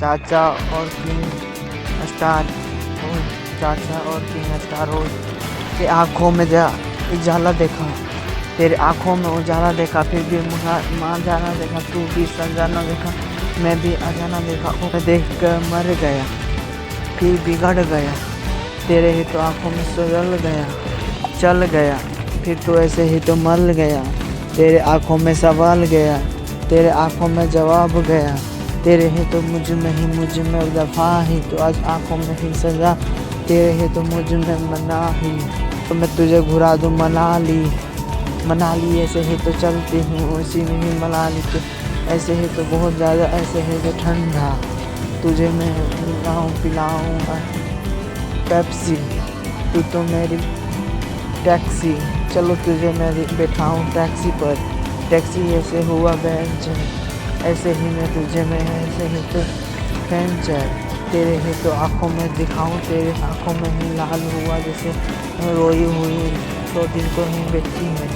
चाचा और king star और चाचा और किंग स्टार रोज के आँखों में उजाला देखा, तेरे आँखों में उजाला देखा, फिर भी माँ जाना देखा, तू भी सजाना देखा, मैं भी अजाना देखा। मैं देख कर मर गया, फिर बिगड़ गया, तेरे ही तो आँखों में सुलझ गया, चल गया, फिर तो ऐसे ही तो मर गया। तेरे आँखों में सवाल गया, तेरे आँखों में जवाब गया, तेरे ही तो मुझ में दफा ही तो आज आँखों में ही सजा, तेरे ही तो मुझ में मना ही तो मैं तुझे घुरा दूँ मना ली ऐसे ही तो चलती हूँ उसी में ही मना ली तो ऐसे ही तो बहुत ज़्यादा ऐसे ही तो ठंडा तुझे मैं पिलाऊँ पेप्सी, तू तो मेरी टैक्सी, चलो तुझे मैं बैठाऊँ टैक्सी पर, टैक्सी ऐसे हुआ बेंच, ऐसे ही मैं तुझे मैं ऐसे ही तो पेंचर, तेरे ही तो आँखों में दिखाऊँ, तेरे आँखों में ही लाल हुआ जैसे रोई हुई 100 दिन तो ही बेटी है,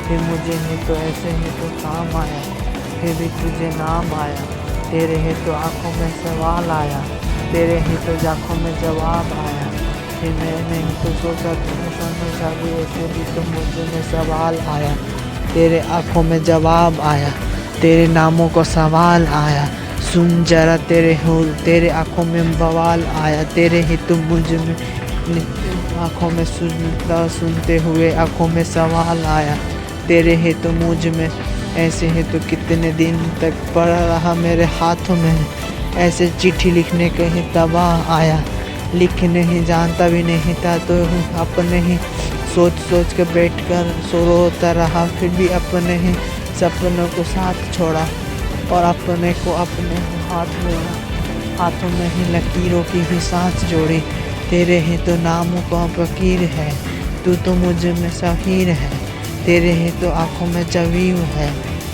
फिर मुझे ही तो ऐसे ही तो काम आया, फिर भी तुझे नाम आया, तेरे ही तो आँखों में सवाल आया, तेरे ही तो आँखों में जवाब आया, फिर मैंने ही तो सोचा तुम्हें समझा भी ऐसे भी तो मुझे में सवाल आया, तेरे आँखों में जवाब आया, तेरे नामों को सवाल आया, सुन जरा तेरे आँखों में बवाल आया, तेरे ही तो मुझ में आँखों में सुनते हुए आँखों में सवाल आया, तेरे ही तो मुझ में ऐसे ही तो कितने दिन तक पड़ा रहा मेरे हाथों में, ऐसे चिट्ठी लिखने के ही दबाव आया, लिख नहीं जानता भी नहीं था तो अपने ही सोच के बैठकर रोता रहा, फिर भी अपने ही सपनों को साथ छोड़ा और अपने को अपने हाथों में ही लकीरों की भी सांस जोड़ी, तेरे ही तो नामों का फकीर है, तू तो मुझ में सफीर है, तेरे ही तो आँखों में जवीव है,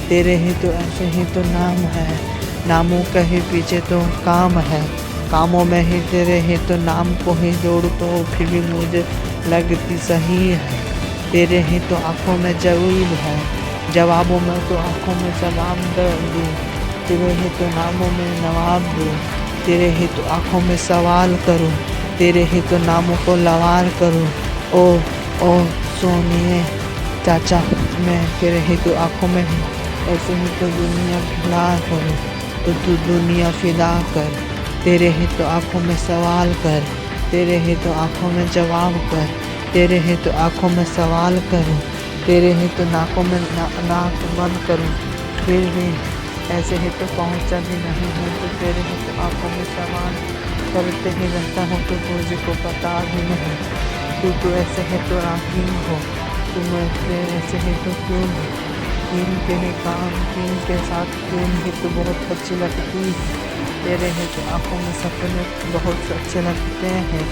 तेरे ही तो ऐसे ही तो नाम है, नामों के ही पीछे तो काम है, कामों में ही तेरे ही तो नाम को ही जोड़ तो फिर भी मुझे लगती सही है, तेरे ही तो आँखों में जवीब है, जवाबों में तो आँखों में जवाब दूँ, तेरे ही तो नामों में नवाब दूँ, तेरे ही तो आँखों में सवाल करूँ, तेरे ही तो नामों को लवार करूँ, ओ सोनिए चाचा मैं तेरे ही तो आँखों में हूँ, ऐसे ही तो दुनिया खिला करूँ, तो तू दुनिया फिदा कर, तेरे ही तो आँखों में सवाल कर, तेरे ही तो आँखों में जवाब कर, तेरे ही तो आँखों में सवाल करूँ, तेरे ही तो नाकों में नाक बंद करूँ, फिर भी ऐसे ही तो पहुँचा भी नहीं हूँ, तो तेरे ही तो आँखों में सवाल करते ही रहता हूँ, तो तुझको पता भी नहीं, तू तो ऐसे ही तो राकीन हो, तुम ऐसे ही तो क्यों हो, कीन के ही काम कीन के साथ कीन ही तो बहुत अच्छी लगती, तेरे ही तो आँखों में सपने बहुत अच्छे लगते हैं।